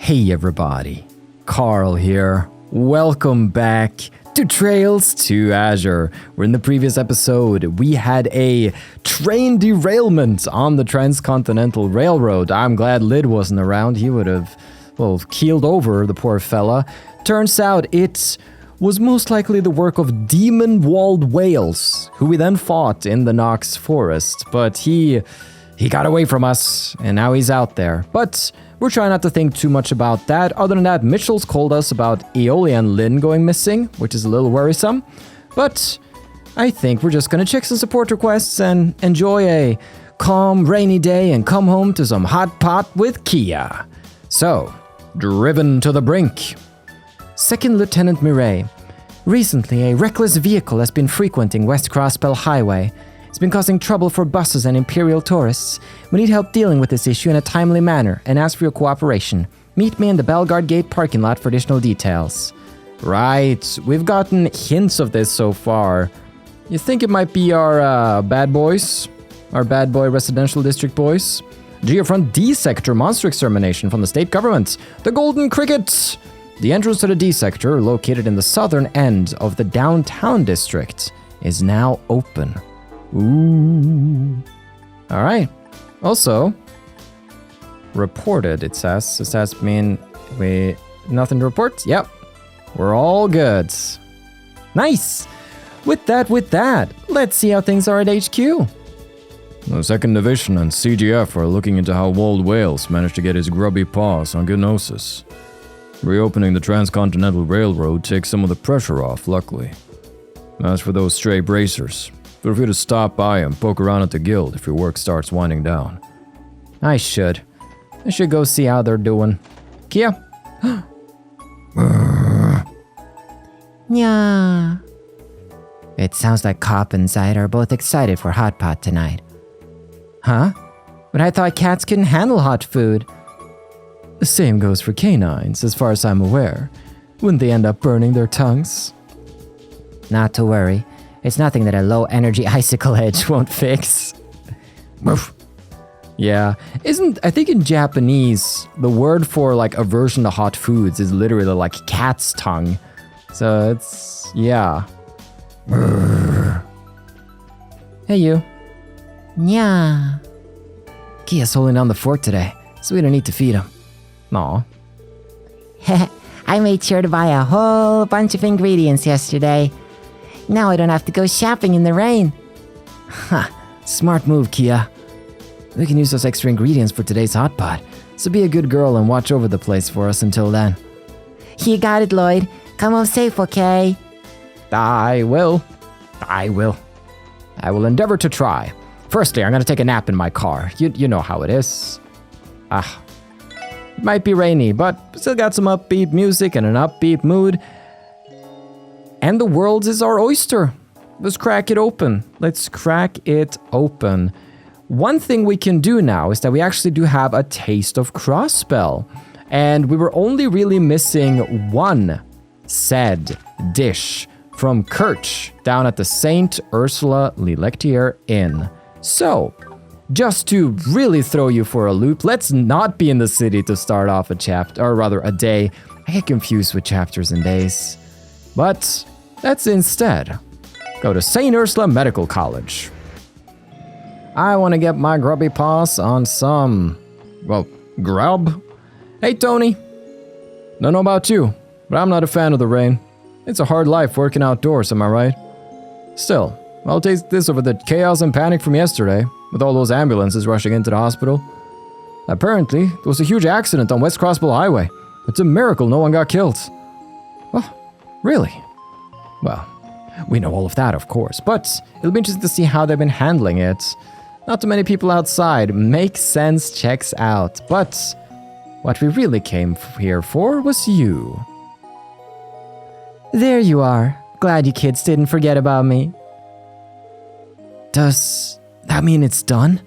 Hey everybody, Carl here. Welcome back to Trails to Azure, where in the previous episode we had a train derailment on the Transcontinental Railroad. I'm glad Lid wasn't around. He would have, keeled over, the poor fella. Turns out it was most likely the work of demon-walled whales, who we then fought in the Nox Forest. But he got away from us, and now he's out there. But we're trying not to think too much about that. Other than that, Mitchell's called us about Eolia and Lynn going missing, which is a little worrisome. But I think we're just gonna check some support requests and enjoy a calm, rainy day and come home to some hot pot with Kia. So, driven to the brink. Second Lieutenant Mireille. Recently, a reckless vehicle has been frequenting West Crossbell Highway. It's been causing trouble for buses and Imperial tourists. We need help dealing with this issue in a timely manner and ask for your cooperation. Meet me in the Bellguard Gate parking lot for additional details. Right, we've gotten hints of this so far. You think it might be our bad boys? Our bad boy residential district boys? Geofront D sector monster extermination from the state government. The Golden Cricket! The entrance to the D sector, located in the southern end of the downtown district, is now open. Ooh. Alright. Also, reported, it says. Does that mean nothing to report? Yep. We're all good. Nice! With that, let's see how things are at HQ. The 2nd Division and CGF are looking into how walled whales managed to get his grubby paws on Gnosis. Reopening the Transcontinental Railroad takes some of the pressure off, luckily. As for those stray bracers, feel free to stop by and poke around at the guild if your work starts winding down. I should go see how they're doing. Kia? Yeah. It sounds like Cop and Zide are both excited for hot pot tonight. Huh? But I thought cats couldn't handle hot food. The same goes for canines, as far as I'm aware. Wouldn't they end up burning their tongues? Not to worry. It's nothing that a low-energy icicle edge won't fix. Yeah, I think in Japanese, the word for like aversion to hot foods is literally like cat's tongue. So it's, yeah. Hey you. Yeah. Kia's holding down the fort today, so we don't need to feed him. Aw. I made sure to buy a whole bunch of ingredients yesterday. Now I don't have to go shopping in the rain. Ha, smart move, Kia. We can use those extra ingredients for today's hot pot, so be a good girl and watch over the place for us until then. You got it, Lloyd. Come home safe, okay? I will. I will endeavor to try. Firstly, I'm gonna take a nap in my car. You know how it is. It might be rainy, but still got some upbeat music and an upbeat mood. And the world is our oyster. Let's crack it open. One thing we can do now is that we actually do have a taste of Crossbell. And we were only really missing one said dish from Kirch down at the St. Ursula Lectier Inn. So, just to really throw you for a loop, let's not be in the city to start off a chapter, or rather a day. I get confused with chapters and days. But let's instead go to St. Ursula Medical College. I want to get my grubby paws on some, grub. Hey, Tony. Don't know about you, but I'm not a fan of the rain. It's a hard life working outdoors, am I right? Still, I'll take this over the chaos and panic from yesterday, with all those ambulances rushing into the hospital. Apparently, there was a huge accident on West Crossbell Highway. It's a miracle no one got killed. Oh, really? Well, we know all of that, of course, but it'll be interesting to see how they've been handling it. Not too many people outside. Makes sense, checks out. But what we really came here for was you. There you are. Glad you kids didn't forget about me. Does that mean it's done?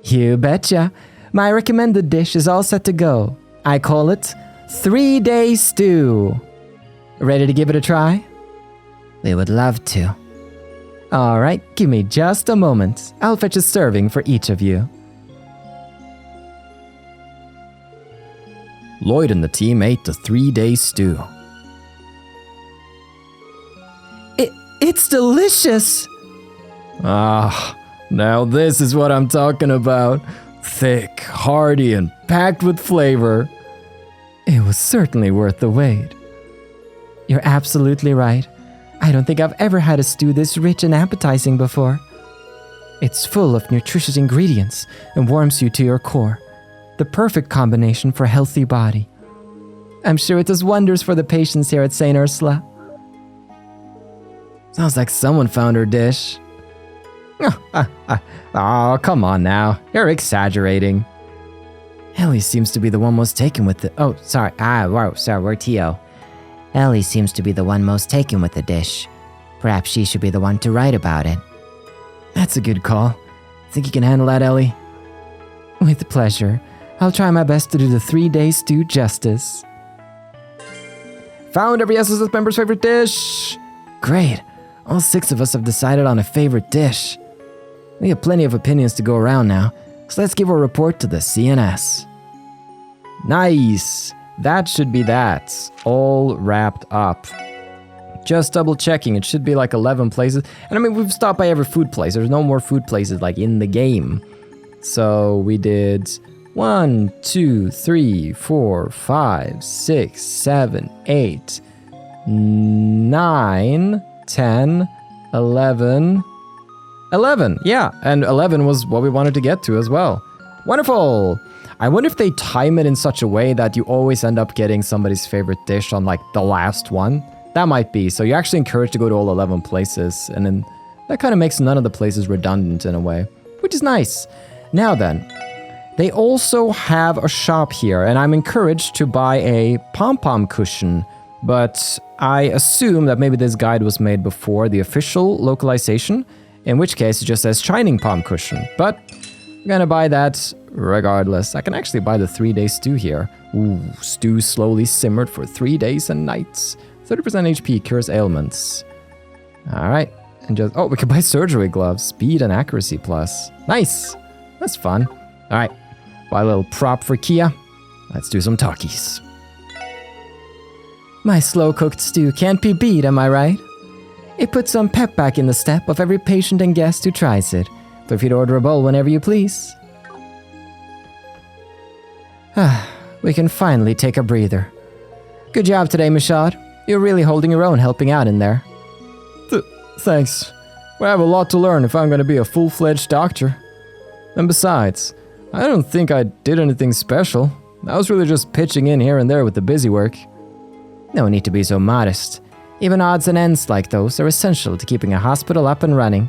You betcha. My recommended dish is all set to go. I call it 3-day stew. Ready to give it a try? We would love to. Alright, give me just a moment. I'll fetch a serving for each of you. Lloyd and the team ate the 3-day stew. It's delicious! Ah, now this is what I'm talking about. Thick, hearty, and packed with flavor. It was certainly worth the wait. You're absolutely right. I don't think I've ever had a stew this rich and appetizing before. It's full of nutritious ingredients and warms you to your core. The perfect combination for a healthy body. I'm sure it does wonders for the patients here at St. Ursula. Sounds like someone found her dish. Oh, come on now. You're exaggerating. Ellie seems to be the one most taken with the... Oh, sorry. We're T.O. Ellie seems to be the one most taken with the dish. Perhaps she should be the one to write about it. That's a good call. Think you can handle that, Ellie? With pleasure. I'll try my best to do the 3-day stew justice. Found every SSS member's favorite dish! Great. All 6 of us have decided on a favorite dish. We have plenty of opinions to go around now, so let's give our report to the CNS. Nice! That should be that. All wrapped up. Just double checking, it should be like 11 places. And I mean, we've stopped by every food place. There's no more food places like in the game. So we did 1, 2, 3, 4, 5, 6, 7, 8, 9, 10, 11. 11, yeah. And 11 was what we wanted to get to as well. Wonderful! I wonder if they time it in such a way that you always end up getting somebody's favorite dish on like the last one. That might be. So you're actually encouraged to go to all 11 places. And then that kind of makes none of the places redundant in a way, which is nice. Now then, they also have a shop here, and I'm encouraged to buy a pom-pom cushion, but I assume that maybe this guide was made before the official localization, in which case it just says Shining Palm Cushion, but I'm gonna buy that regardless. I can actually buy the 3-day stew here. Ooh, stew slowly simmered for 3 days and nights. 30% HP, cures ailments. Alright, and just, oh, we can buy surgery gloves, speed and accuracy plus. Nice, that's fun. Alright, buy a little prop for Kia. Let's do some talkies. My slow-cooked stew can't be beat, am I right? It puts some pep back in the step of every patient and guest who tries it. Feel free to order a bowl whenever you please. We can finally take a breather. Good job today, Mishad. You're really holding your own helping out in there. Thanks. We have a lot to learn if I'm going to be a full-fledged doctor. And besides, I don't think I did anything special. I was really just pitching in here and there with the busy work. No need to be so modest. Even odds and ends like those are essential to keeping a hospital up and running.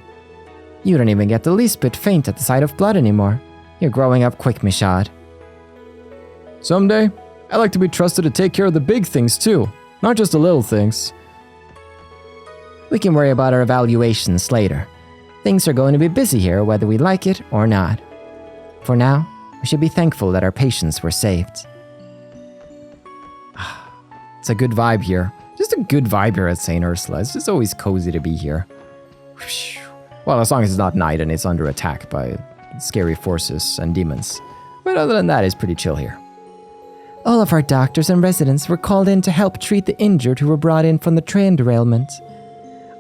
You don't even get the least bit faint at the sight of blood anymore. You're growing up quick, Mishad. Someday, I'd like to be trusted to take care of the big things too, not just the little things. We can worry about our evaluations later. Things are going to be busy here whether we like it or not. For now, we should be thankful that our patients were saved. It's a good vibe here. Just a good vibe here at St. Ursula. It's just always cozy to be here. Well, as long as it's not night and it's under attack by scary forces and demons. But other than that, it's pretty chill here. All of our doctors and residents were called in to help treat the injured who were brought in from the train derailment.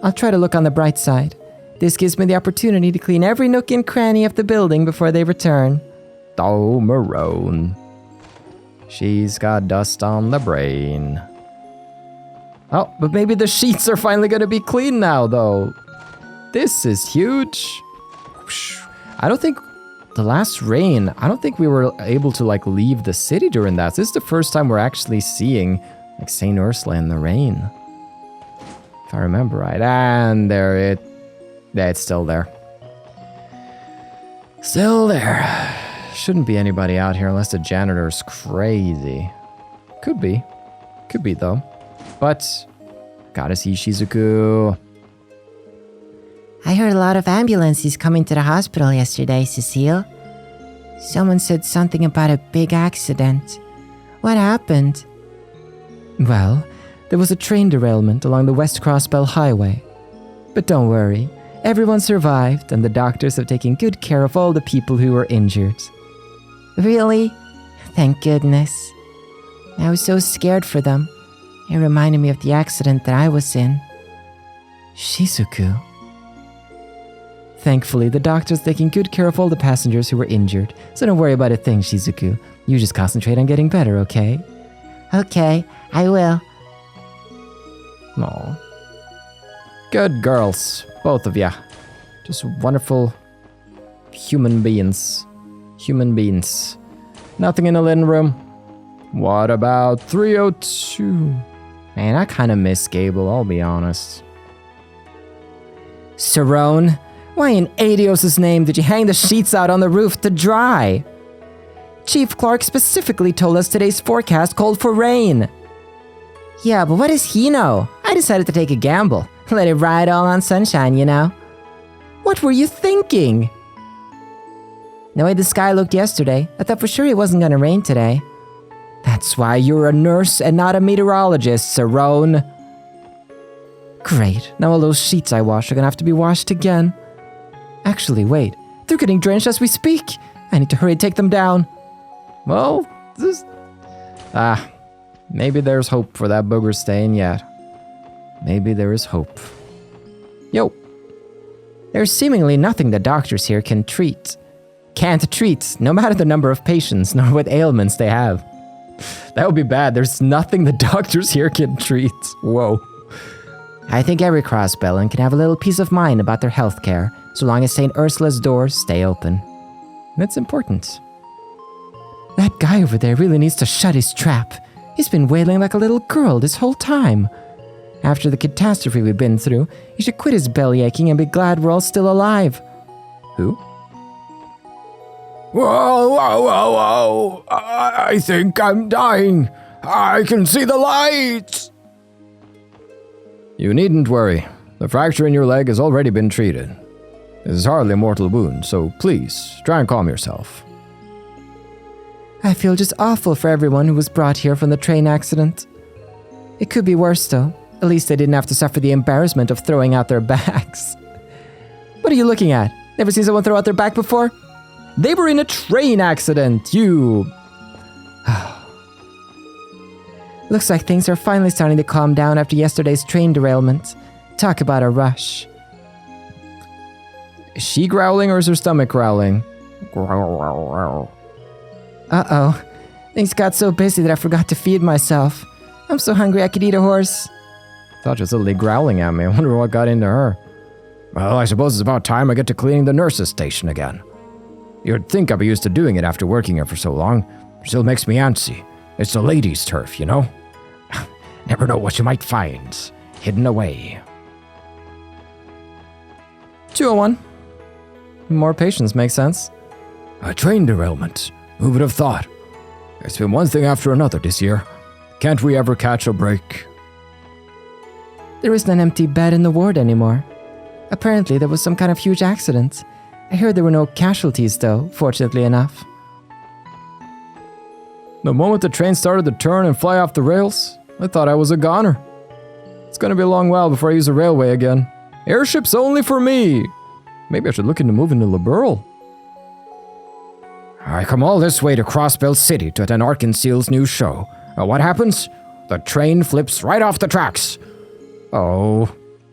I'll try to look on the bright side. This gives me the opportunity to clean every nook and cranny of the building before they return. Oh, Marone. She's got dust on the brain. Oh, but maybe the sheets are finally going to be clean now, though. This is huge. I don't think the last rain, I don't think we were able to like leave the city during that. This is the first time we're actually seeing like St. Ursula in the rain. If I remember right. And there it's still there. Still there. Shouldn't be anybody out here unless the janitor's crazy. Could be. Could be though. But gotta see Shizuku. I heard a lot of ambulances coming to the hospital yesterday, Cecile. Someone said something about a big accident. What happened? Well, there was a train derailment along the West Crossbell Highway. But don't worry, everyone survived and the doctors have taken good care of all the people who were injured. Really? Thank goodness. I was so scared for them. It reminded me of the accident that I was in. Shizuku. Thankfully, the doctor's taking good care of all the passengers who were injured, so don't worry about a thing, Shizuku. You just concentrate on getting better, okay? Okay, I will. Aw. Good girls, both of ya. Just wonderful human beings. Human beings. Nothing in the living room. What about 302? Man, I kind of miss Gable, I'll be honest. Cerrone, why in Adios' name did you hang the sheets out on the roof to dry? Chief Clark specifically told us today's forecast called for rain. Yeah, but what does he know? I decided to take a gamble. Let it ride all on sunshine, you know? What were you thinking? The way the sky looked yesterday, I thought for sure it wasn't gonna rain today. That's why you're a nurse and not a meteorologist, Cerrone. Great, now all those sheets I washed are gonna have to be washed again. Actually, wait, they're getting drenched as we speak. I need to hurry and take them down. Well, maybe there's hope for that booger staying yet. Maybe there is hope. Yo. There's seemingly nothing the doctors here can't treat, no matter the number of patients nor what ailments they have. That would be bad. There's nothing the doctors here can treat. Whoa. I think every Crossbellan can have a little peace of mind about their healthcare, so long as St. Ursula's doors stay open. That's important. That guy over there really needs to shut his trap. He's been wailing like a little girl this whole time. After the catastrophe we've been through, he should quit his belly aching and be glad we're all still alive. Who? Whoa, whoa, whoa, whoa! I think I'm dying. I can see the lights! You needn't worry. The fracture in your leg has already been treated. This is hardly a mortal wound, so please, try and calm yourself. I feel just awful for everyone who was brought here from the train accident. It could be worse, though. At least they didn't have to suffer the embarrassment of throwing out their bags. What are you looking at? Never seen someone throw out their back before? They were in a train accident, you... Looks like things are finally starting to calm down after yesterday's train derailment. Talk about a rush. Is she growling or is her stomach growling? Uh-oh. Things got so busy that I forgot to feed myself. I'm so hungry I could eat a horse. Thought she was suddenly growling at me. I wonder what got into her. Well, I suppose it's about time I get to cleaning the nurse's station again. You'd think I'd be used to doing it after working here for so long. It still makes me antsy. It's the ladies' turf, you know? Never know what you might find hidden away. 201. More patients makes sense. A train derailment. Who would have thought? It's been one thing after another this year. Can't we ever catch a break? There isn't an empty bed in the ward anymore. Apparently there was some kind of huge accident. I heard there were no casualties though, fortunately enough. The moment the train started to turn and fly off the rails, I thought I was a goner. It's gonna be a long while before I use the railway again. Airships only for me! Maybe I should look into moving to Liberal. I come all this way to Crossbell City to attend Arkansas's new show. What happens? The train flips right off the tracks. Oh,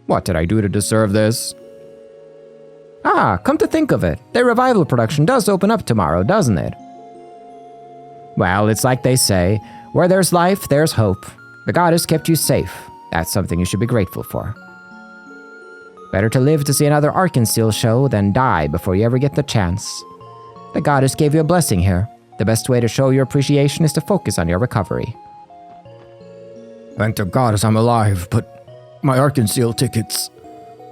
what did I do to deserve this? Ah, come to think of it, their revival production does open up tomorrow, doesn't it? Well, it's like they say, where there's life, there's hope. The god has kept you safe. That's something you should be grateful for. Better to live to see another Arkansas show than die before you ever get the chance. The goddess gave you a blessing here. The best way to show your appreciation is to focus on your recovery. Thank the goddess I'm alive, but my Arkansas tickets.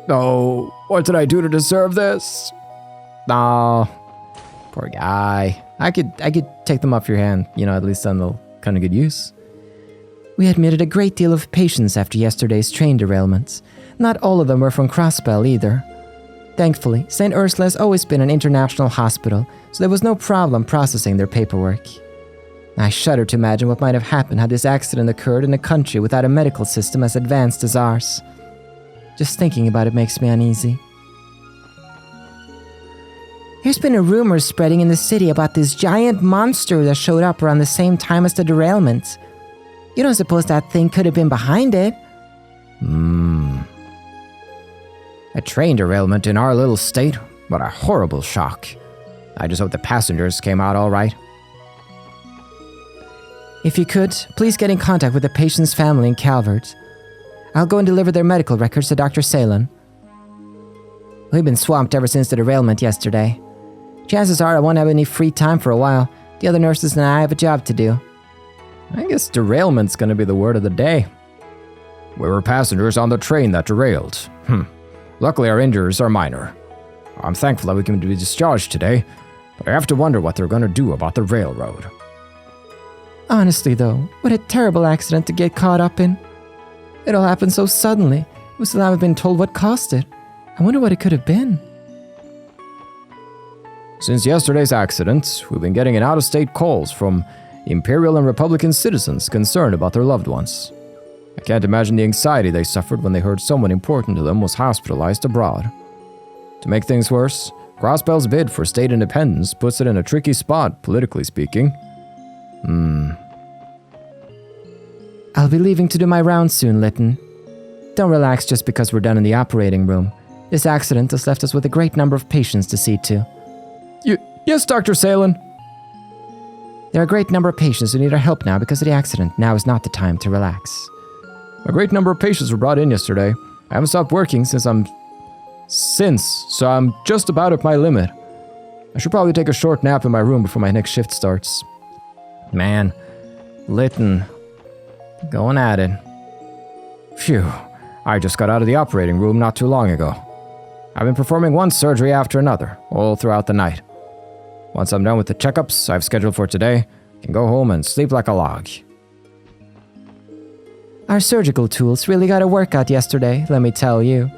Oh, what did I do to deserve this? Oh, poor guy. I could take them off your hand, at least on the kind of good use. We admitted a great deal of patients after yesterday's train derailments. Not all of them were from Crossbell either. Thankfully, St. Ursula has always been an international hospital, so there was no problem processing their paperwork. I shudder to imagine what might have happened had this accident occurred in a country without a medical system as advanced as ours. Just thinking about it makes me uneasy. There's been a rumor spreading in the city about this giant monster that showed up around the same time as the derailment. You don't suppose that thing could have been behind it? A train derailment in our little state? What a horrible shock. I just hope the passengers came out all right. If you could, please get in contact with the patient's family in Calvert. I'll go and deliver their medical records to Dr. Salin. We've been swamped ever since the derailment yesterday. Chances are I won't have any free time for a while. The other nurses and I have a job to do. I guess derailment's gonna be the word of the day. We were passengers on the train that derailed. Luckily our injuries are minor. I'm thankful that we can be discharged today, but I have to wonder what they're gonna do about the railroad. Honestly though, what a terrible accident to get caught up in. It all happened so suddenly. We still haven't been told what caused it. I wonder what it could have been. Since yesterday's accident, we've been getting out-of-state calls from Imperial and Republican citizens concerned about their loved ones. I can't imagine the anxiety they suffered when they heard someone important to them was hospitalized abroad. To make things worse, Crossbell's bid for state independence puts it in a tricky spot, politically speaking. I'll be leaving to do my rounds soon, Lytton. Don't relax just because we're done in the operating room. This accident has left us with a great number of patients to see to. Yes, Dr. Salin. There are a great number of patients who need our help now because of the accident. Now is not the time to relax. A great number of patients were brought in yesterday. I haven't stopped working so I'm just about at my limit. I should probably take a short nap in my room before my next shift starts. Man, Lytton, going at it. Phew, I just got out of the operating room not too long ago. I've been performing one surgery after another, all throughout the night. Once I'm done with the checkups I've scheduled for today, I can go home and sleep like a log. Our surgical tools really got a workout yesterday, let me tell you.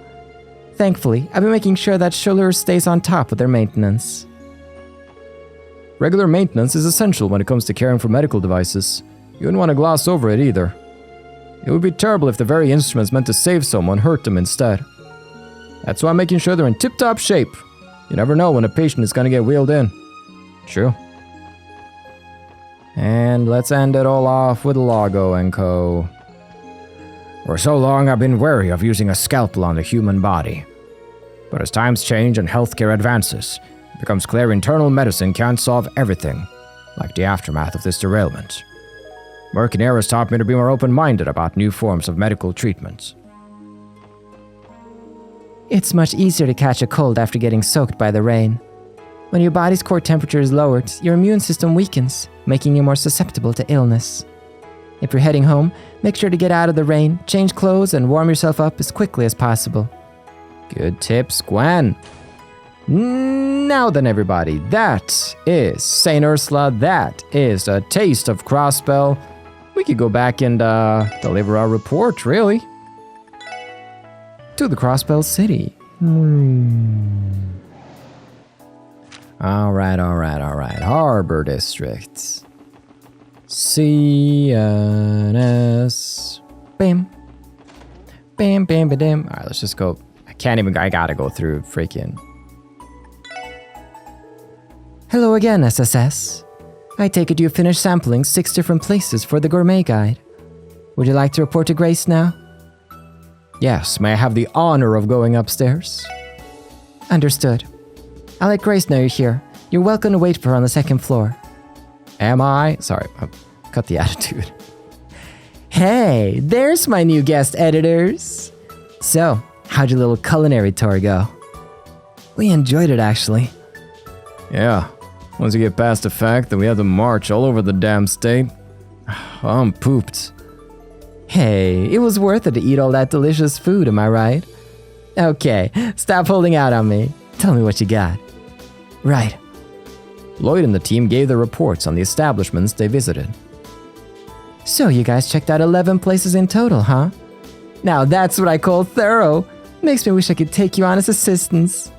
Thankfully, I've been making sure that Schuller stays on top of their maintenance. Regular maintenance is essential when it comes to caring for medical devices. You wouldn't want to gloss over it either. It would be terrible if the very instruments meant to save someone hurt them instead. That's why I'm making sure they're in tip-top shape. You never know when a patient is going to get wheeled in. True. And let's end it all off with Lago & Co. For so long I've been wary of using a scalpel on the human body. But as times change and healthcare advances, it becomes clear internal medicine can't solve everything, like the aftermath of this derailment. Work in has taught me to be more open-minded about new forms of medical treatment. It's much easier to catch a cold after getting soaked by the rain. When your body's core temperature is lowered, your immune system weakens, making you more susceptible to illness. If you're heading home, make sure to get out of the rain, change clothes, and warm yourself up as quickly as possible. Good tips, Gwen. Now then, everybody, that is St. Ursula. That is a taste of Crossbell. We could go back and deliver our report, really. To the Crossbell City. All right. Harbor District. CNS. Bam. Bam, bam, ba, dam. All right, let's just go. I gotta go through freaking. Hello again, SSS. I take it you finished sampling 6 different places for the Gourmet guide. Would you like to report to Grace now? Yes, may I have the honor of going upstairs? Understood. I'll let Grace know you're here. You're welcome to wait for her on the 2nd floor. Am I? Sorry, cut the attitude. Hey, there's my new guest editors. So, how'd your little culinary tour go? We enjoyed it, actually. Yeah, once you get past the fact that we had to march all over the damn state, I'm pooped. Hey, it was worth it to eat all that delicious food, am I right? Okay, stop holding out on me. Tell me what you got. Right. Lloyd and the team gave their reports on the establishments they visited. So you guys checked out 11 places in total, huh? Now that's what I call thorough. Makes me wish I could take you on as assistants.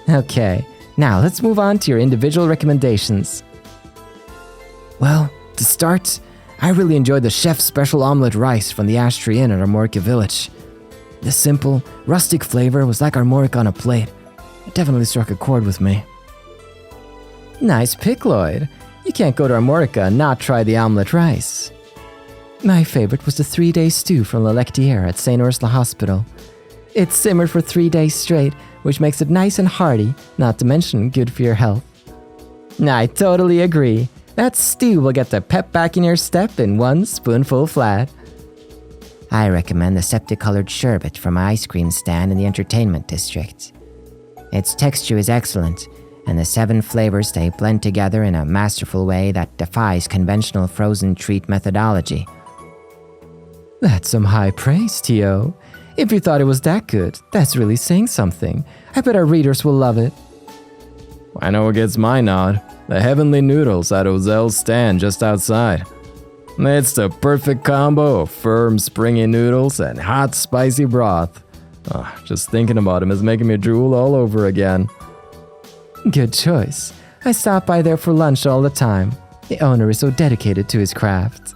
Okay, now let's move on to your individual recommendations. Well, to start, I really enjoyed the chef's special omelette rice from the Ash Tree Inn at Armorica Village. The simple, rustic flavor was like Armorica on a plate. It definitely struck a chord with me. Nice pick, Lloyd. You can't go to Armorica and not try the omelette rice. My favorite was the 3-day stew from La Lectière at St. Ursula Hospital. It simmered for 3 days straight, which makes it nice and hearty, not to mention good for your health. I totally agree. That stew will get the pep back in your step in 1 spoonful flat. I recommend the septic-colored sherbet from my ice cream stand in the entertainment district. Its texture is excellent, and the 7 flavors they blend together in a masterful way that defies conventional frozen treat methodology. That's some high praise, T.O. If you thought it was that good, that's really saying something. I bet our readers will love it. I know what gets my nod. The heavenly noodles at Ozel's stand just outside. It's the perfect combo of firm, springy noodles and hot, spicy broth. Just thinking about him is making me drool all over again. Good choice. I stop by there for lunch all the time. The owner is so dedicated to his craft.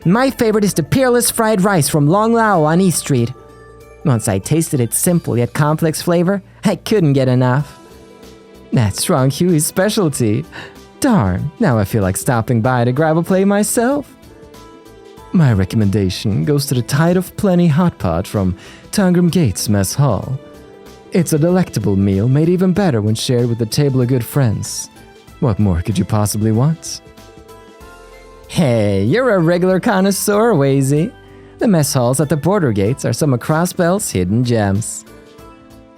My favorite is the peerless fried rice from Long Lao on East Street. Once I tasted its simple yet complex flavor, I couldn't get enough. That's Strong Huey's specialty. Darn, now I feel like stopping by to grab a plate myself. My recommendation goes to the Tide of Plenty Hot Pot from Tangram Gates Mess Hall. It's a delectable meal made even better when shared with a table of good friends. What more could you possibly want? Hey, you're a regular connoisseur, Wazy. The mess halls at the border gates are some of Crossbell's hidden gems.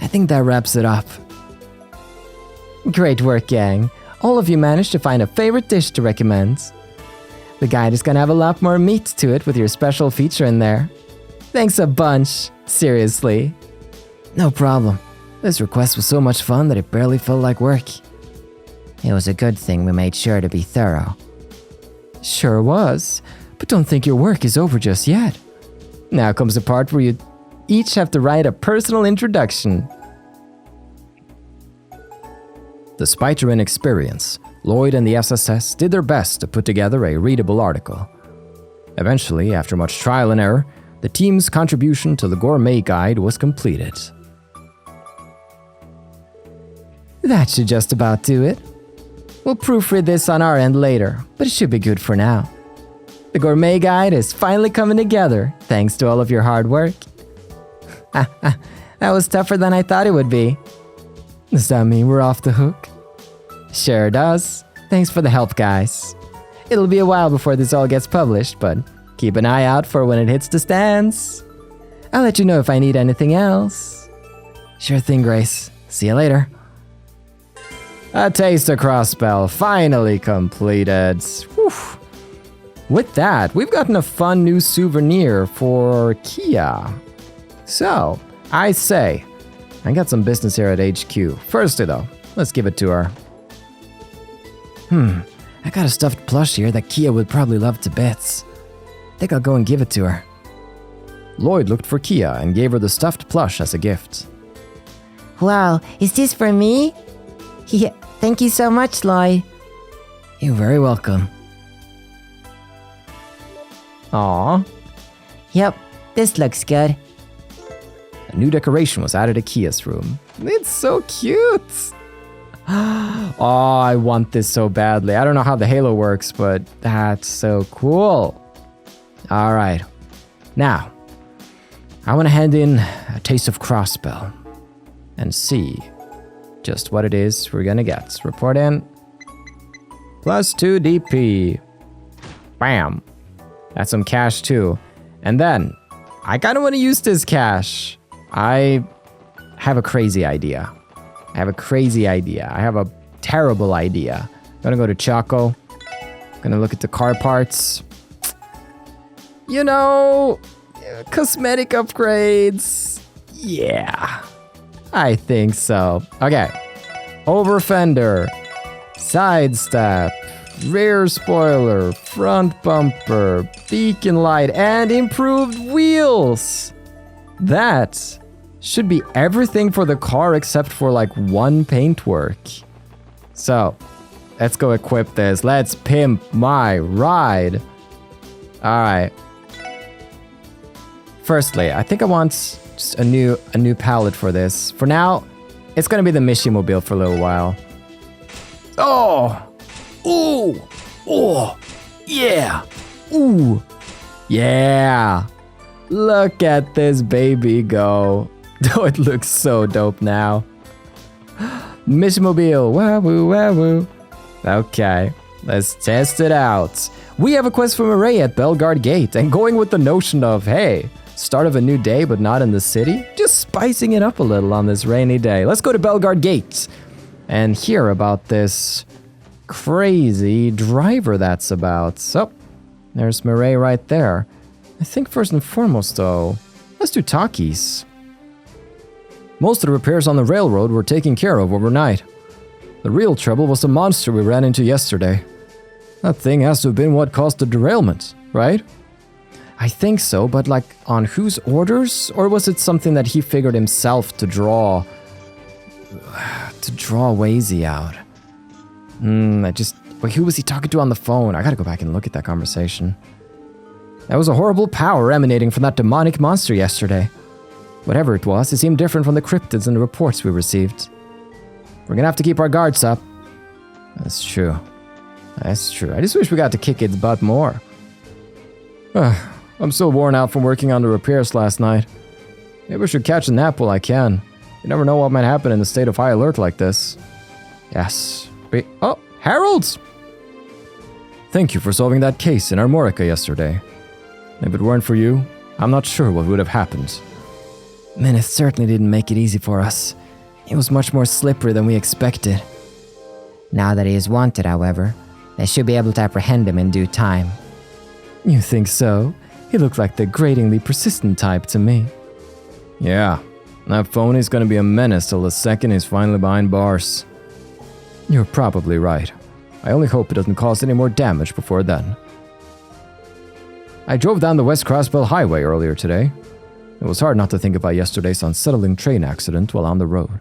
I think that wraps it up. Great work, gang. All of you managed to find a favorite dish to recommend. The guide is gonna have a lot more meat to it with your special feature in there. Thanks a bunch, seriously. No problem. This request was so much fun that it barely felt like work. It was a good thing we made sure to be thorough. Sure was, but don't think your work is over just yet. Now comes the part where you each have to write a personal introduction. Despite your inexperience, Lloyd and the SSS did their best to put together a readable article. Eventually, after much trial and error, the team's contribution to the Gourmet guide was completed. That should just about do it. We'll proofread this on our end later, but it should be good for now. The Gourmet guide is finally coming together, thanks to all of your hard work. That was tougher than I thought it would be. Does that mean we're off the hook? Sure does. Thanks for the help, guys. It'll be a while before this all gets published, but keep an eye out for when it hits the stands. I'll let you know if I need anything else. Sure thing, Grace. See you later. A Taste of Crossbell finally completed. Whew. With that, we've gotten a fun new souvenir for Kia. So, I say, I got some business here at HQ. Firstly though, let's give it to her. I got a stuffed plush here that Kia would probably love to bits. Think I'll go and give it to her. Lloyd looked for Kia and gave her the stuffed plush as a gift. Wow, is this for me? Yeah, thank you so much, Lloyd. You're very welcome. Aww. Yep, this looks good. A new decoration was added to Kia's room. It's so cute! Oh, I want this so badly. I don't know how the halo works, but that's so cool. Alright. Now, I want to hand in a Taste of Crossbell and see just what it is we're gonna get. Report in. +2 DP. Bam. That's some cash too. And then, I kind of want to use this cash. I have a crazy idea. I have a terrible idea. I'm gonna go to Choco. Gonna look at the car parts. You know, cosmetic upgrades. Yeah, I think so. Okay. Over fender, side step, rear spoiler, front bumper, beacon light, and improved wheels. That should be everything for the car except for like one paintwork. So, let's go equip this. Let's pimp my ride. Alright. Firstly, I think I want just a new palette for this. For now, it's gonna be the Mishimobile for a little while. Oh! Ooh! Oh! Yeah! Ooh! Yeah! Look at this baby go. Oh, it looks so dope now. Mishmobile, wahoo, wahoo. Okay, let's test it out. We have a quest from Array at Bellguard Gate, and going with the notion of, hey, start of a new day but not in the city, just spicing it up a little on this rainy day. Let's go to Bellguard Gate and hear about this crazy driver that's about. So, there's Murray right there. I think first and foremost though, let's do talkies. Most of the repairs on the railroad were taken care of overnight. The real trouble was the monster we ran into yesterday. That thing has to have been what caused the derailment, right? I think so, but like on whose orders? Or was it something that he figured himself to draw Wazy out? Wait, who was he talking to on the phone? I gotta go back and look at that conversation. That was a horrible power emanating from that demonic monster yesterday. Whatever it was, it seemed different from the cryptids and the reports we received. We're gonna have to keep our guards up. That's true. That's true. I just wish we got to kick its butt more. I'm so worn out from working on the repairs last night. Maybe I should catch a nap while I can. You never know what might happen in a state of high alert like this. Yes. Oh, Harold! Thank you for solving that case in Armorica yesterday. If it weren't for you, I'm not sure what would have happened. Minith certainly didn't make it easy for us. He was much more slippery than we expected. Now that he is wanted, however, they should be able to apprehend him in due time. You think so? He looked like the gratingly persistent type to me. Yeah, that phone is gonna be a menace till the second he's finally behind bars. You're probably right. I only hope it doesn't cause any more damage before then. I drove down the West Crossbell Highway earlier today. It was hard not to think about yesterday's unsettling train accident while on the road.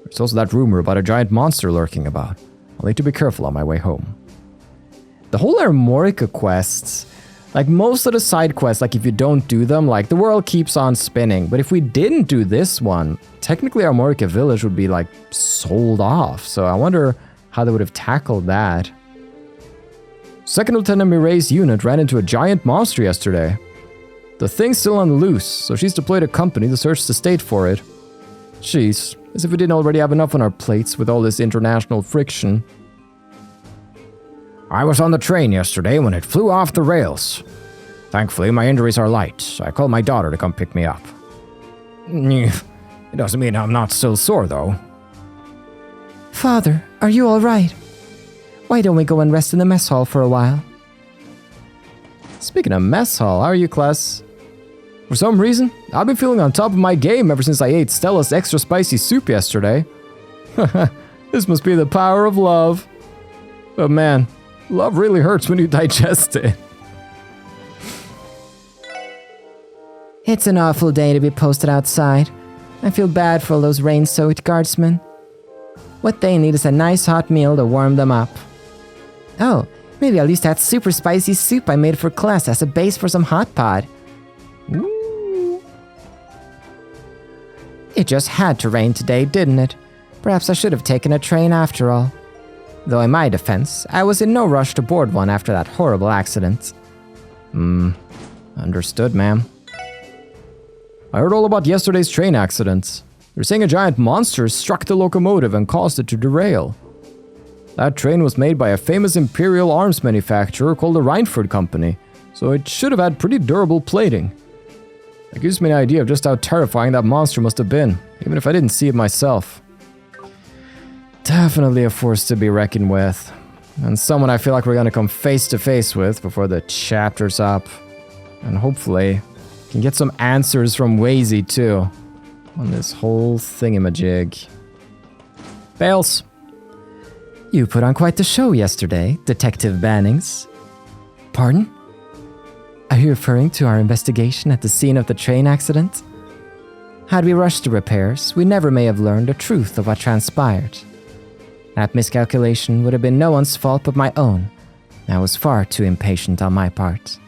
There's also that rumor about a giant monster lurking about. I'll need to be careful on my way home. The whole Armorica quests, like most of the side quests, like if you don't do them, like the world keeps on spinning. But if we didn't do this one, technically Armorica Village would be like sold off. So I wonder how they would have tackled that. Second Lieutenant Miray's unit ran into a giant monster yesterday. The thing's still on the loose, so she's deployed a company to search the state for it. Jeez, as if we didn't already have enough on our plates with all this international friction. I was on the train yesterday when it flew off the rails. Thankfully, my injuries are light, so I called my daughter to come pick me up. It doesn't mean I'm not still sore, though. Father, are you all right? Why don't we go and rest in the mess hall for a while? Speaking of mess hall, how are you, class? For some reason, I've been feeling on top of my game ever since I ate Stella's extra spicy soup yesterday. This must be the power of love. But man, love really hurts when you digest it. It's an awful day to be posted outside. I feel bad for all those rain-soaked guardsmen. What they need is a nice hot meal to warm them up. Oh, maybe I'll use that super spicy soup I made for class as a base for some hot pot. Ooh. It just had to rain today, didn't it? Perhaps I should have taken a train after all. Though in my defense, I was in no rush to board one after that horrible accident. Understood, ma'am. I heard all about yesterday's train accident. They're saying a giant monster struck the locomotive and caused it to derail. That train was made by a famous imperial arms manufacturer called the Reinford Company, so it should have had pretty durable plating. That gives me an idea of just how terrifying that monster must have been, even if I didn't see it myself. Definitely a force to be reckoned with, and someone I feel like we're gonna come face to face with before the chapter's up. And hopefully, can get some answers from Wazy too, on this whole thingamajig. Fails. You put on quite the show yesterday, Detective Bannings. Pardon? Are you referring to our investigation at the scene of the train accident? Had we rushed the repairs, we never may have learned the truth of what transpired. That miscalculation would have been no one's fault but my own. I was far too impatient on my part.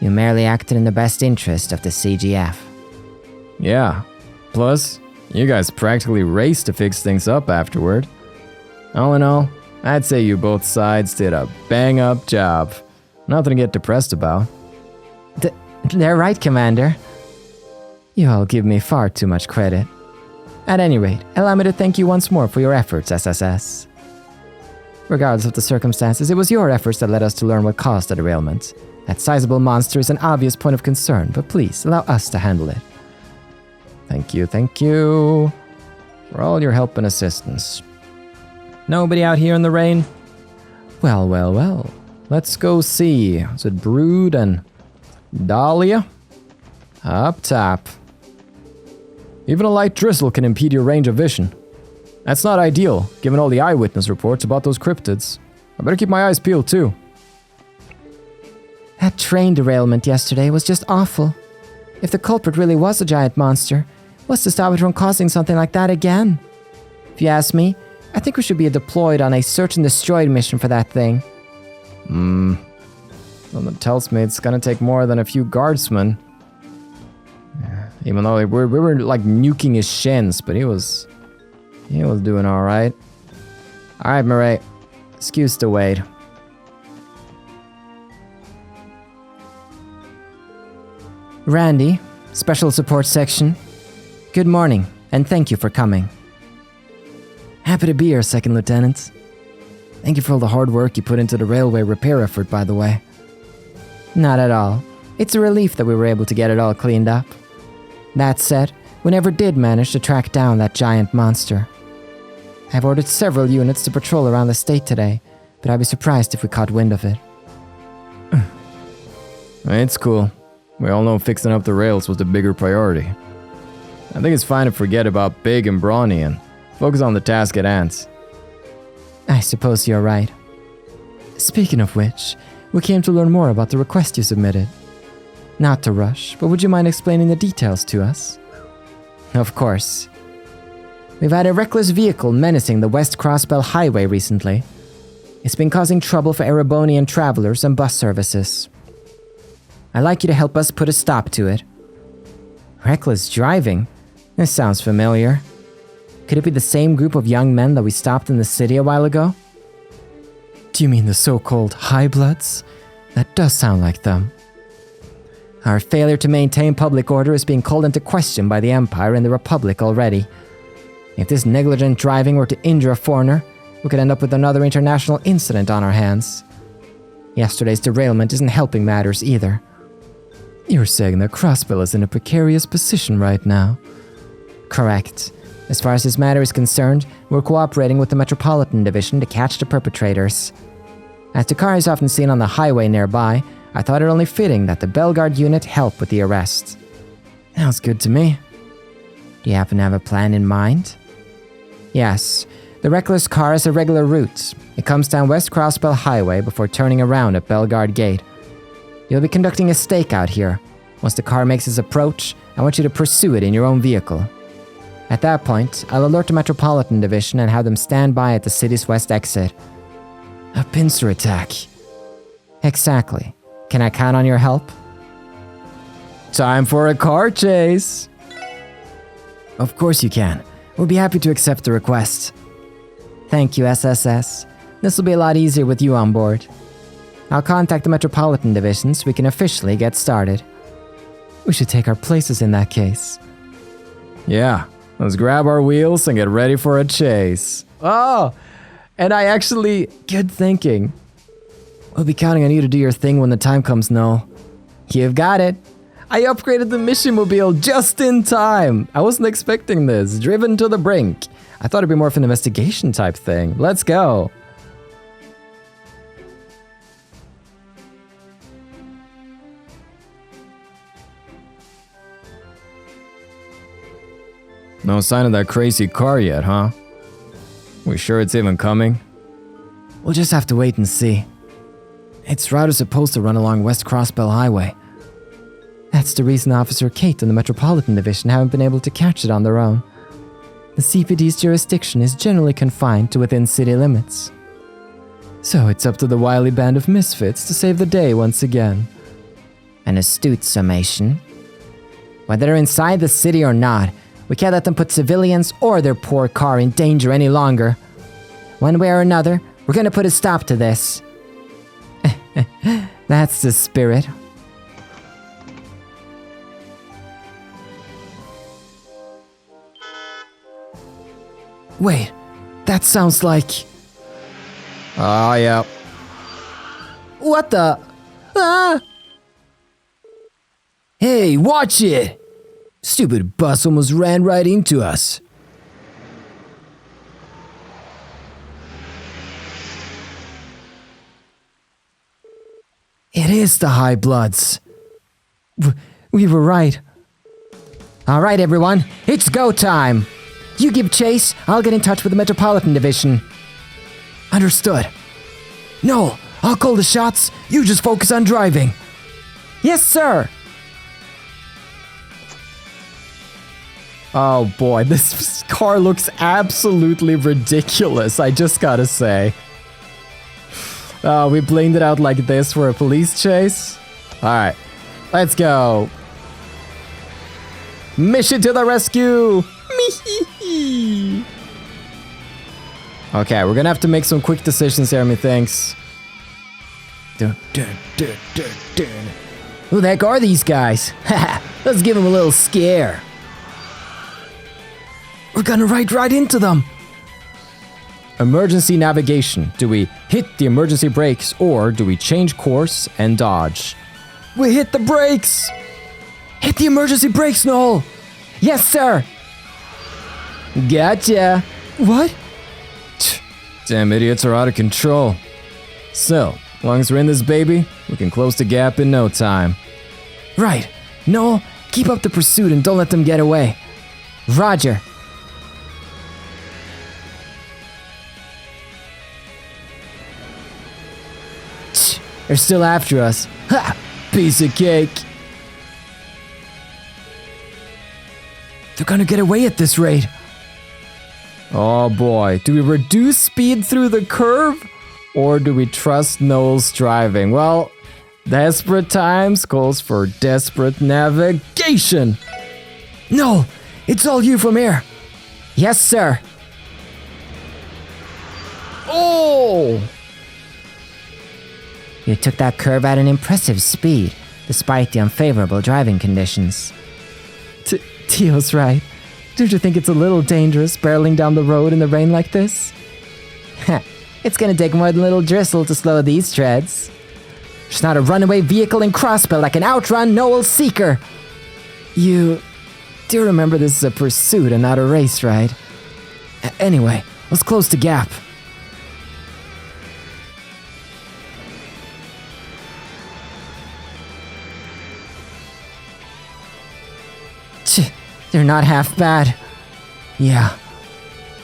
You merely acted in the best interest of the CGF. Yeah. Plus, you guys practically raced to fix things up afterward. All in all, I'd say you both sides did a bang-up job. Nothing to get depressed about. They're right, Commander. You all give me far too much credit. At any rate, allow me to thank you once more for your efforts, SSS. Regardless of the circumstances, it was your efforts that led us to learn what caused the derailment. That sizable monster is an obvious point of concern, but please allow us to handle it. Thank you for all your help and assistance. Nobody out here in the rain? Well. Let's go see. Is it Brood and Dahlia? Up top. Even a light drizzle can impede your range of vision. That's not ideal, given all the eyewitness reports about those cryptids. I better keep my eyes peeled too. That train derailment yesterday was just awful. If the culprit really was a giant monster, what's to stop it from causing something like that again? If you ask me, I think we should be deployed on a search and destroy mission for that thing. Something tells me it's gonna take more than a few guardsmen. Even though we were like nuking his shins, but he was doing alright. Alright, Murray. Excuse to wait. Randy, Special Support Section. Good morning, and thank you for coming. Happy to be here, Second Lieutenant. Thank you for all the hard work you put into the railway repair effort, by the way. Not at all. It's a relief that we were able to get it all cleaned up. That said, we never did manage to track down that giant monster. I've ordered several units to patrol around the state today, but I'd be surprised if we caught wind of it. It's cool. We all know fixing up the rails was the bigger priority. I think it's fine to forget about big and brawny and focus on the task at hand. I suppose you're right. Speaking of which, we came to learn more about the request you submitted. Not to rush, but would you mind explaining the details to us? Of course. We've had a reckless vehicle menacing the West Crossbell Highway recently. It's been causing trouble for Erebonian travelers and bus services. I'd like you to help us put a stop to it. Reckless driving? This sounds familiar. Could it be the same group of young men that we stopped in the city a while ago? Do you mean the so-called High Bloods? That does sound like them. Our failure to maintain public order is being called into question by the Empire and the Republic already. If this negligent driving were to injure a foreigner, we could end up with another international incident on our hands. Yesterday's derailment isn't helping matters either. You're saying that Crossbell is in a precarious position right now? Correct. As far as this matter is concerned, we're cooperating with the Metropolitan Division to catch the perpetrators. As the car is often seen on the highway nearby, I thought it only fitting that the Bellguard unit help with the arrest. Sounds good to me. Do you happen to have a plan in mind? Yes. The reckless car has a regular route. It comes down West Crossbell Highway before turning around at Bellguard Gate. You'll be conducting a stakeout here. Once the car makes its approach, I want you to pursue it in your own vehicle. At that point, I'll alert the Metropolitan Division and have them stand by at the city's west exit. A pincer attack. Exactly. Can I count on your help? Time for a car chase! Of course you can. We'll be happy to accept the request. Thank you, SSS. This will be a lot easier with you on board. I'll contact the Metropolitan Division so we can officially get started. We should take our places in that case. Yeah. Let's grab our wheels and get ready for a chase. Oh, and good thinking. We'll be counting on you to do your thing when the time comes, Noel. You've got it. I upgraded the mission mobile just in time. I wasn't expecting this. Driven to the Brink. I thought it'd be more of an investigation type thing. Let's go. No sign of that crazy car yet, huh? We sure it's even coming? We'll just have to wait and see. Its route is supposed to run along West Crossbell Highway. That's the reason Officer Kate and the Metropolitan Division haven't been able to catch it on their own. The CPD's jurisdiction is generally confined to within city limits. So it's up to the wily band of misfits to save the day once again. An astute summation. Whether they're inside the city or not, we can't let them put civilians or their poor car in danger any longer. One way or another, we're gonna put a stop to this. That's the spirit. Wait, that sounds like... Oh, yeah. What the... Ah! Hey, watch it! Stupid bus almost ran right into us. It is the High Bloods. We were right. All right, everyone, it's go time. You give chase, I'll get in touch with the Metropolitan Division. Understood. No, I'll call the shots. You just focus on driving. Yes, sir. Oh boy, this car looks absolutely ridiculous, I just gotta say. We planned it out like this for a police chase. Alright, let's go. Mission to the rescue! Okay, we're gonna have to make some quick decisions here, methinks. Who the heck are these guys? Let's give them a little scare. We're gonna ride right into them. Emergency navigation. Do we hit the emergency brakes or do we change course and dodge? We hit the brakes! Hit the emergency brakes, Noel! Yes, sir. Gotcha! What? Damn idiots are out of control. So, as long as we're in this baby, we can close the gap in no time. Right. Noel, keep up the pursuit and don't let them get away. Roger. They're still after us. Ha! Piece of cake. They're gonna get away at this rate. Oh boy, do we reduce speed through the curve? Or do we trust Noel's driving? Well, desperate times calls for desperate navigation. Noel, it's all you from here. Yes, sir. Oh! You took that curve at an impressive speed, despite the unfavorable driving conditions. Tio's right. Don't you think it's a little dangerous barreling down the road in the rain like this? It's gonna take more than a little drizzle to slow these treads. There's not a runaway vehicle in Crossbell that can outrun Noel's Seeker. You do remember this is a pursuit and not a race, right? Anyway, let's close the gap. They're not half bad. Yeah.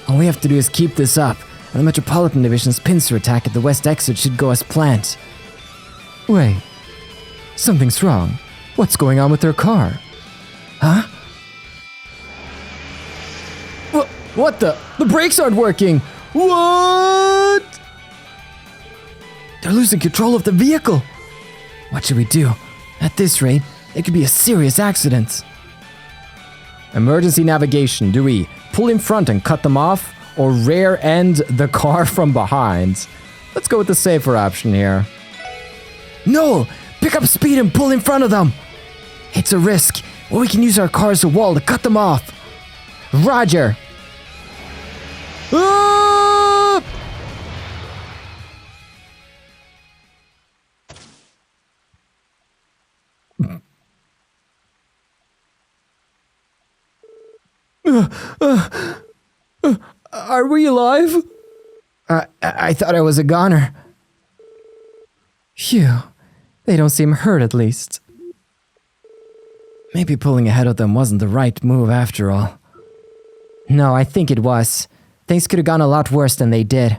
All we have to do is keep this up, and the Metropolitan Division's pincer attack at the west exit should go as planned. Wait. Something's wrong. What's going on with their car? Huh? What the? The brakes aren't working! What? They're losing control of the vehicle! What should we do? At this rate, it could be a serious accident. Emergency navigation. Do we pull in front and cut them off, or rear end the car from behind? Let's go with the safer option here. No! Pick up speed and pull in front of them! It's a risk, but we can use our car as a wall to cut them off. Roger. Ah! Are we alive? I thought I was a goner. Phew. They don't seem hurt, at least. Maybe pulling ahead of them wasn't the right move after all. No, I think it was. Things could have gone a lot worse than they did.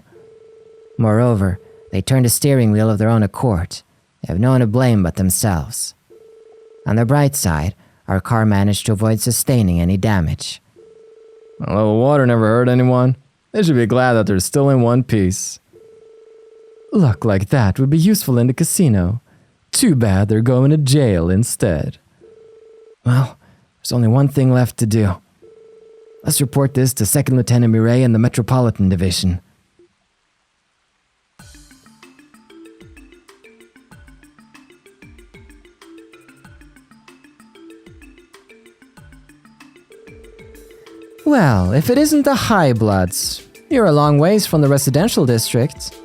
Moreover, they turned the steering wheel of their own accord. They have no one to blame but themselves. On the bright side, our car managed to avoid sustaining any damage. A little water never hurt anyone. They should be glad that they're still in one piece. Luck like that would be useful in the casino. Too bad they're going to jail instead. Well, there's only one thing left to do. Let's report this to 2nd Lieutenant Mireille and the Metropolitan Division. Well, if it isn't the High Bloods, you're a long ways from the residential district.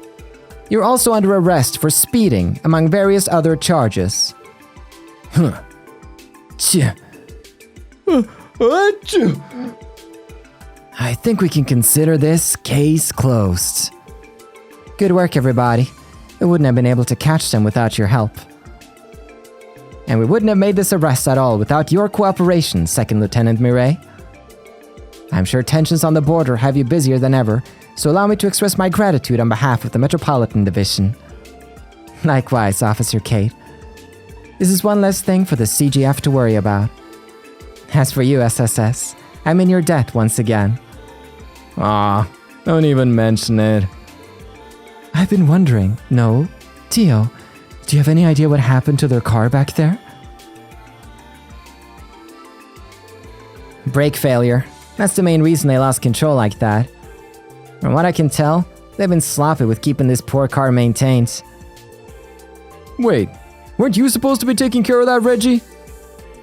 You're also under arrest for speeding, among various other charges. Huh. Tch. I think we can consider this case closed. Good work, everybody. We wouldn't have been able to catch them without your help. And we wouldn't have made this arrest at all without your cooperation, Second Lieutenant Mireille. I'm sure tensions on the border have you busier than ever, so allow me to express my gratitude on behalf of the Metropolitan Division. Likewise, Officer Kate. This is one less thing for the CGF to worry about. As for you, SSS, I'm in your debt once again. Aw, don't even mention it. I've been wondering, Noel, Tio, do you have any idea what happened to their car back there? Brake failure. That's the main reason they lost control like that. From what I can tell, they've been sloppy with keeping this poor car maintained. Wait, weren't you supposed to be taking care of that, Reggie?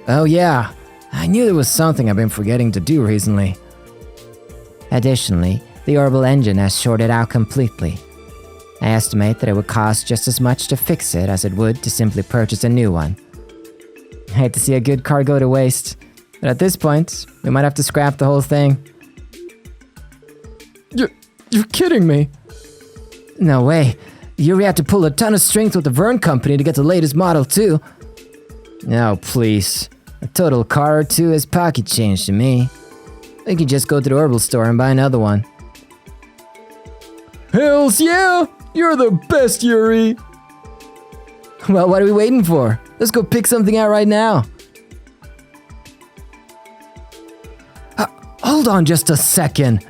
Oh yeah, I knew there was something I've been forgetting to do recently. Additionally, the orbital engine has shorted out completely. I estimate that it would cost just as much to fix it as it would to simply purchase a new one. I hate to see a good car go to waste, but at this point, we might have to scrap the whole thing. You're kidding me. No way. Yuri had to pull a ton of strength with the Vern Company to get the latest model too. No, please. A total car or two is pocket change to me. We could just go to the orbital store and buy another one. Hells yeah! You're the best, Yuri! Well, what are we waiting for? Let's go pick something out right now. Hold on just a second.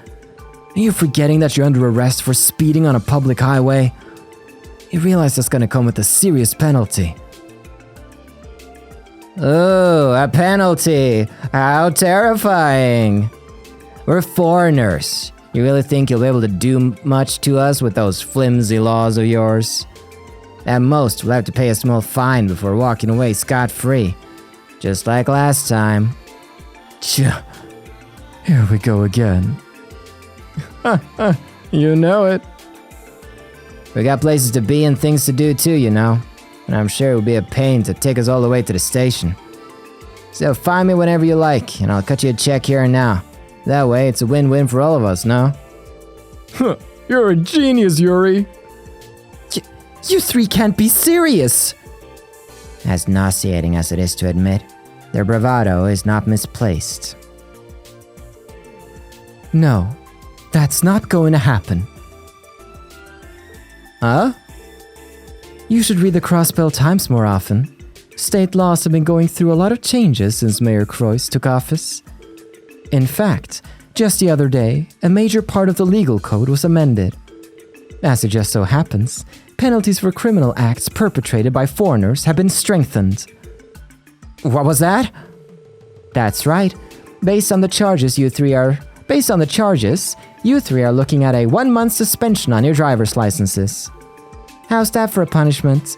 Are you forgetting that you're under arrest for speeding on a public highway? You realize that's gonna come with a serious penalty. Oh, a penalty! How terrifying! We're foreigners. You really think you'll be able to do much to us with those flimsy laws of yours? At most, we'll have to pay a small fine before walking away scot-free. Just like last time. Tch. Here we go again. You know it. We got places to be and things to do too, you know. And I'm sure it would be a pain to take us all the way to the station. So find me whenever you like, and I'll cut you a check here and now. That way, it's a win-win for all of us, no? You're a genius, Yuri. You three can't be serious! As nauseating as it is to admit, their bravado is not misplaced. No, that's not going to happen. Huh? You should read the Crossbell Times more often. State laws have been going through a lot of changes since Mayor Croix took office. In fact, just the other day, a major part of the legal code was amended. As it just so happens, penalties for criminal acts perpetrated by foreigners have been strengthened. What was that? That's right. Based on the charges, you three are looking at a 1-month suspension on your driver's licenses. How's that for a punishment?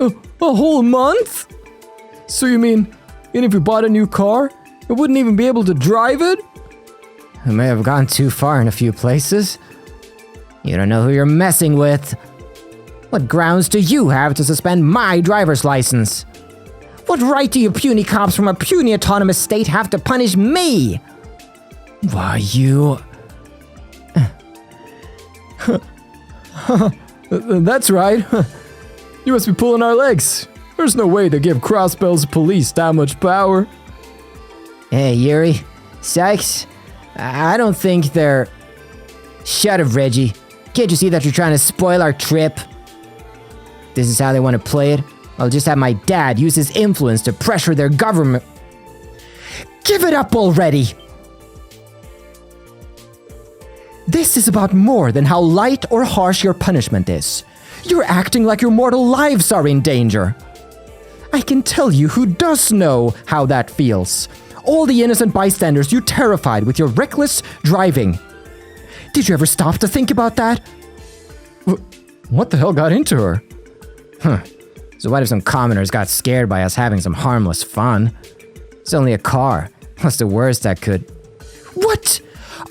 A whole month? So you mean, even if you bought a new car, you wouldn't even be able to drive it? I may have gone too far in a few places. You don't know who you're messing with. What grounds do you have to suspend my driver's license? What right do you puny cops from a puny autonomous state have to punish me? Why, you... That's right. You must be pulling our legs. There's no way to give Crossbell's police that much power. Hey, Yuri. Sykes, I don't think they're... Shut up, Reggie. Can't you see that you're trying to spoil our trip? This is how they want to play it? I'll just have my dad use his influence to pressure their government. Give it up already! This is about more than how light or harsh your punishment is. You're acting like your mortal lives are in danger. I can tell you who does know how that feels. All the innocent bystanders you terrified with your reckless driving. Did you ever stop to think about that? What the hell got into her? So what if some commoners got scared by us having some harmless fun? It's only a car. What's the worst that could... What?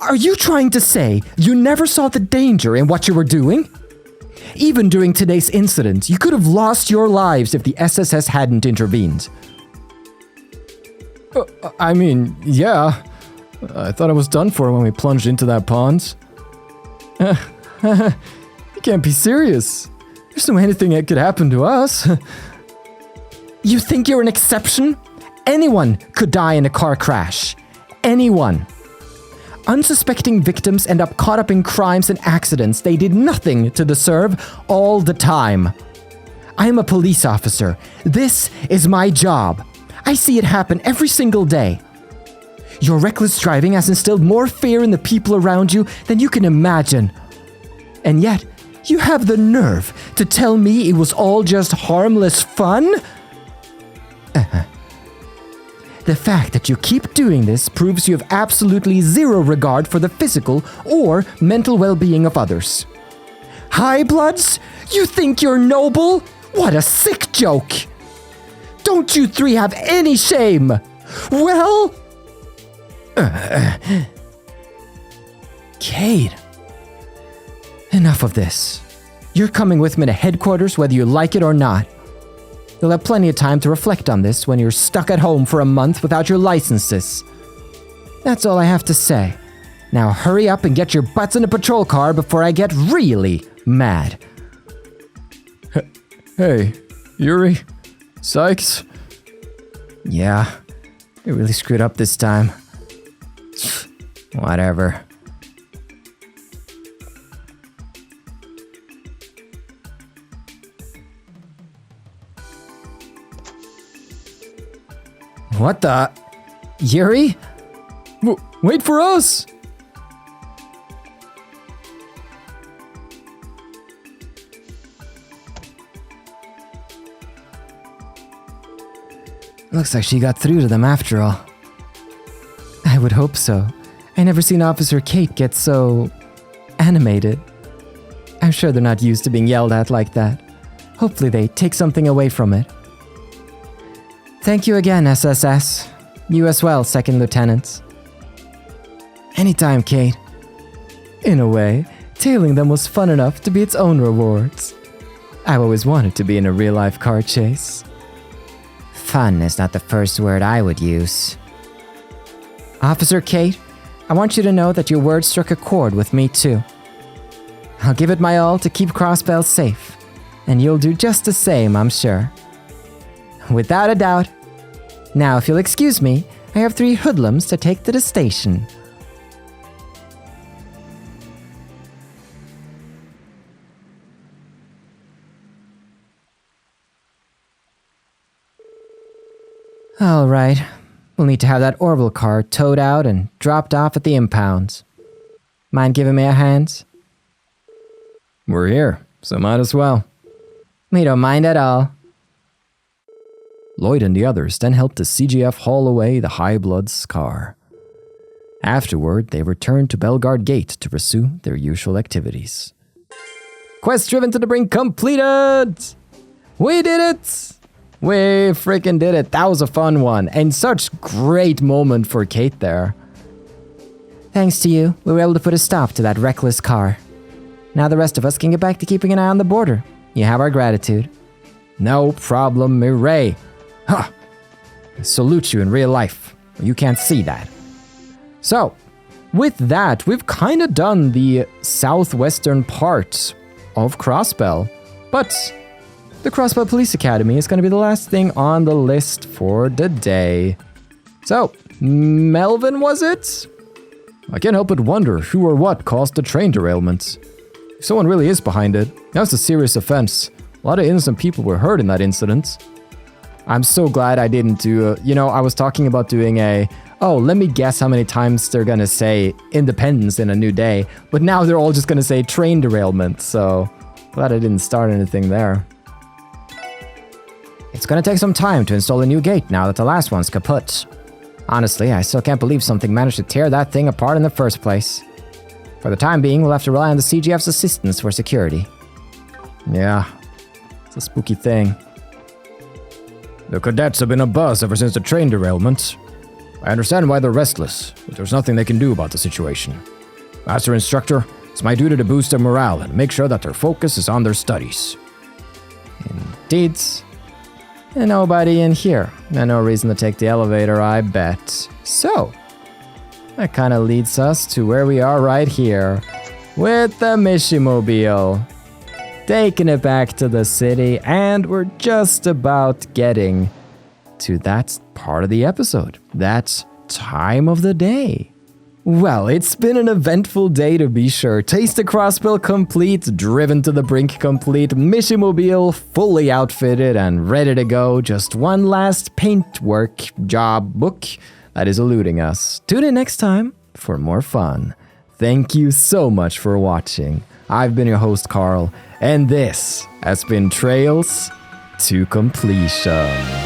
Are you trying to say you never saw the danger in what you were doing? Even during today's incident, you could have lost your lives if the SSS hadn't intervened. I mean, yeah. I thought I was done for when we plunged into that pond. You can't be serious. There's no anything that could happen to us. You think you're an exception? Anyone could die in a car crash. Anyone. Unsuspecting victims end up caught up in crimes and accidents they did nothing to deserve all the time. I am a police officer. This is my job. I see it happen every single day. Your reckless driving has instilled more fear in the people around you than you can imagine. And yet, you have the nerve to tell me it was all just harmless fun? The fact that you keep doing this proves you have absolutely zero regard for the physical or mental well-being of others. High bloods? You think you're noble? What a sick joke! Don't you three have any shame? Well... Kate. Enough of this. You're coming with me to headquarters whether you like it or not. You'll have plenty of time to reflect on this when you're stuck at home for a month without your licenses. That's all I have to say. Now hurry up and get your butts in a patrol car before I get really mad. Hey, Yuri? Sykes? Yeah, you really screwed up this time. Whatever. What the? Yuri? Wait for us! Looks like she got through to them after all. I would hope so. I never seen Officer Kate get so... animated. I'm sure they're not used to being yelled at like that. Hopefully they take something away from it. Thank you again, SSS. You as well, Second Lieutenant. Anytime, Kate. In a way, tailing them was fun enough to be its own rewards. I've always wanted to be in a real-life car chase. Fun is not the first word I would use. Officer Kate, I want you to know that your words struck a chord with me too. I'll give it my all to keep Crossbell safe, and you'll do just the same, I'm sure. Without a doubt. Now, if you'll excuse me, I have 3 hoodlums to take to the station. All right. We'll need to have that orbital car towed out and dropped off at the impounds. Mind giving me a hand? We're here, so might as well. We don't mind at all. Lloyd and the others then helped the CGF haul away the High Blood's car. Afterward, they returned to Bellguard Gate to pursue their usual activities. Quest driven to the Brink completed! We did it! We freaking did it. That was a fun one. And such great moment for Kate there. Thanks to you, we were able to put a stop to that reckless car. Now the rest of us can get back to keeping an eye on the border. You have our gratitude. No problem, Mireille. Huh. I salute you in real life. You can't see that. So, with that, we've kind of done the southwestern part of Crossbell. But the Crossbell Police Academy is going to be the last thing on the list for the day. So, Melvin, was it? I can't help but wonder who or what caused the train derailment. If someone really is behind it, that's a serious offense. A lot of innocent people were hurt in that incident. I'm so glad I didn't do, I was talking about doing let me guess how many times they're gonna say independence in a new day, but now they're all just gonna say train derailment, so glad I didn't start anything there. It's gonna take some time to install a new gate now that the last one's kaput. Honestly, I still can't believe something managed to tear that thing apart in the first place. For the time being, we'll have to rely on the CGF's assistance for security. Yeah, it's a spooky thing. The cadets have been abuzz ever since the train derailment. I understand why they're restless, but there's nothing they can do about the situation. Master Instructor, it's my duty to boost their morale and make sure that their focus is on their studies. Indeed. And nobody in here. And no reason to take the elevator, I bet. So, that kind of leads us to where we are right here. With the Mishimobile. Taking it back to the city, and we're just about getting to that part of the episode. That time of the day. Well, it's been an eventful day to be sure. Taste the Crossbell complete, driven to the Brink complete, Mishimobile fully outfitted and ready to go. Just one last paintwork job book that is eluding us. Tune in next time for more fun. Thank you so much for watching. I've been your host, Carl, and this has been Trails to Completion.